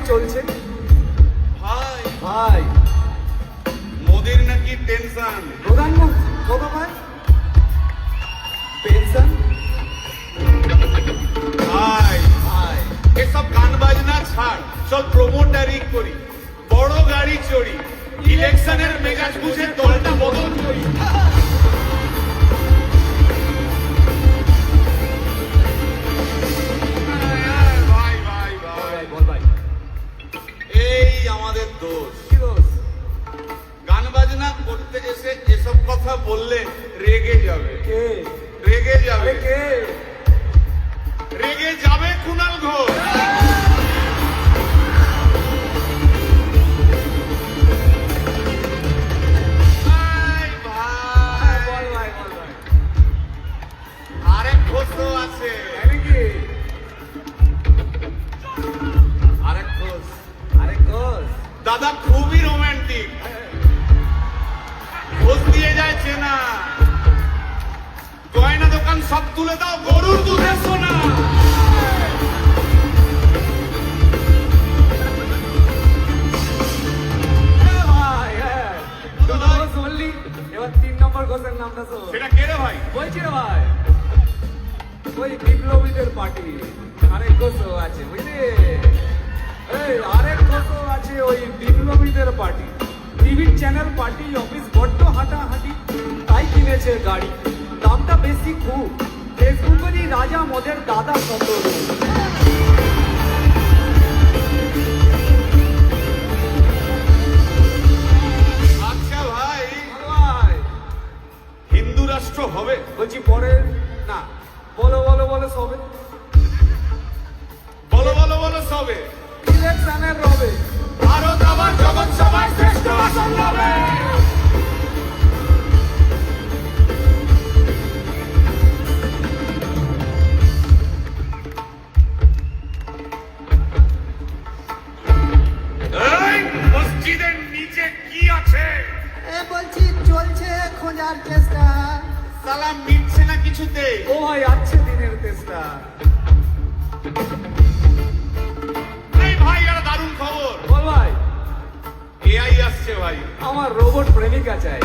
চলছে ভাই ভাই? মোদির নাকি টেনশন। প্রধানমন্ত্রী কত ভাই পেনশন? ভাই ভাই এসব গান বাজনা ছাড়, সব প্রমোটারি করি, বড় গাড়ি চড়ি, ইলেকশনের মেজাজ বুঝে দলটা বদল করি। ভাই ভাই ভাই বল ভাই, এই আমাদের দোষ। কি দোষ? গান বাজনা করতে এসে এসব কথা বললে রেগে যাবে, কে? রেগে যাবে, আরে কে? রেগে যাবে কুণাল ঘোষ। ভাই ভাই বল ভাই, বল ভাই। আরেক ঘোষও আছে, আরে কি? আরেক ঘোষ। আরে দোষ। দাদা খুবই রোমান্টিক, ঘোষ দিয়ে যায় চেনা, গয়না দোকান সব তুলে দাও, গরুর দুধের সোনা। ভাই হ্যাঁ, দুটো ঘোষ বললি, এবার 3 নম্বর ঘোষের নামটা শোন। সেটা কে রে ভাই? বলছি রে ভাই, ওই বিপ্লবীদের পার্টি আরেক ঘোষও আছে বুঝলি? এই আরেক ঘোষও আছে ওই বিপ্লবীদের পার্টি। টিভির চ্যানেল, পার্টি অফিস বড্ড হাঁটাহাঁটি, তাই কিনেছে গাড়ি, দামটা বেশি খুব, ফেসবুকেরই রাজা মদের দাদা সতর। আচ্ছা ভাই, ভাই হিন্দু রাষ্ট্র হবে? বলছি পরে না, বলো বলো বলো সবে, বলো বলো বলো সবে। ইলেকশনের রবে, ভারত আবার জগৎ সভায় শ্রেষ্ঠ আসন পাবে। এই মসজিদের নিচে কি আছে? বলছি চলছে খোঁজার চেষ্টা। সালাম মিটছে না কিছুতে। ও ভাই আছে দিনের তেষ্টা। এই ভাই একটা দারুণ খবর, বল ভাই, এআই আসছে ভাই। আমার রোবট প্রেমিকা চাই।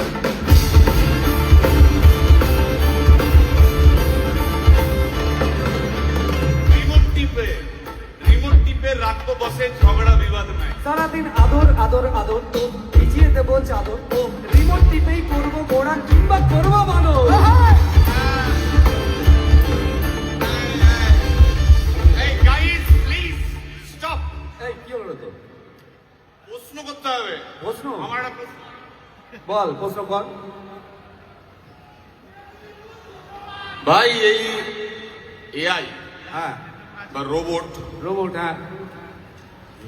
রিমোট টিপে রাখবো বসে, ঝগড়া বিবাদ নাই। সারাদিন আদর আদর আদর, তো ভিজিয়ে দেবো চাদর, তো রিমোট টিপেই করবো গোড়া কিংবা করবো ভালো। এই গাইস প্লিজ স্টপ। এই কি হলো তো? প্রশ্ন করতে হবে। প্রশ্ন? আমার একটা প্রশ্ন। বল প্রশ্ন কর। ভাই এই এআই হ্যাঁ বা রোবট রোবট, হ্যাঁ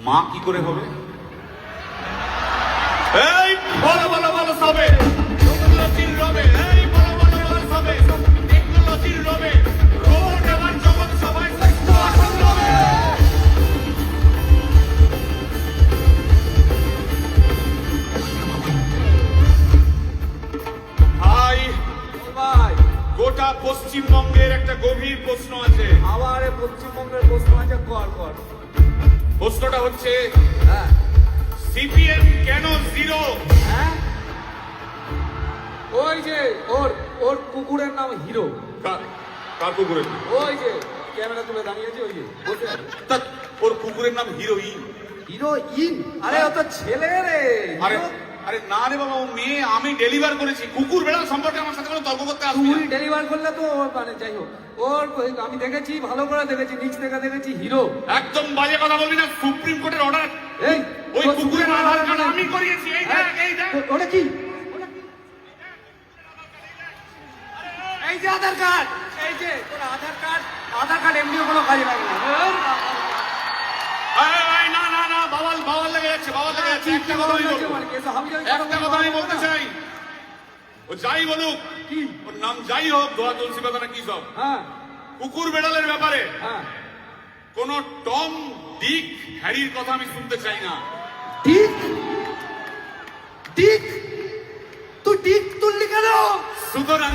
মা কি করে হবে? এই বলো বলো বলো সবে, টেকনোলজির রবে। এই বলো বলো বলো সবে, টেকনোলজির রবে, রোবট এবার জগৎ সভায় শ্রেষ্ঠ আসন পাবে। ভাই বল ভাই, গোটা পশ্চিমবঙ্গের একটা গভীর প্রশ্ন আছে। আবার এ পশ্চিমবঙ্গের প্রশ্ন আছে, কর কর। প্রশ্নটা হচ্ছে, হ্যাঁ সিপিএম কেন জিরো? হ্যাঁ, ওই যে ওর ওর কুকুরের নাম হিরো। কার কুকুরের? ওই যে ক্যামেরা তুলে দাঁড়িয়েছে, ওই যে বসে আছে। তা ওর কুকুরের নাম হিরোইন। হিরোইন? আরে ও তো ছেলে রে। আরে আরে না রে বাবা, ও মেয়ে। আমি ডেলিভার করেছি। কুকুর বেড়াল সম্পর্কে আমার সাথে কোনো তর্ক করতে আসবি তুই না। ডেলিভার করলে তো মানে যাই হোক, ওর আমি দেখেছি, ভালো করে দেখেছি, নিচ থেকে দেখেছি হিরো। একদম বাজে কথা বলবি না। সুপ্রিম কোর্টের অর্ডার। এই ওই তোর কুকুরের সুপ্রিম আধার কোর্টের কার্ড আমি করিয়েছি। এই দেখ, এই দেখ। ওটা কি? এই যে আধার কার্ড, এই যে তোর আধার কার্ড। আধার কার্ড এমনিও কোনো কাজে লাগে না। এই, না না না, বাওয়াল বাওয়াল লেগে যাচ্ছে, বাওয়াল লেগে যাচ্ছে। একটা কথা আমি বলবো, একটা কথা আমি বলতে চাই। ও যাই বলুক, কি? ওর নাম যাই হোক, ধোয়া তুলসী পাতা না কি সব, হ্যাঁ কুকুর বেড়ালের ব্যাপারে হ্যাঁ। কোন টম ডিক হ্যারির কথা আমি শুনতে চাই না। ঠিক ঠিক, তুই ঠিক তুললি কেন? সুতরাং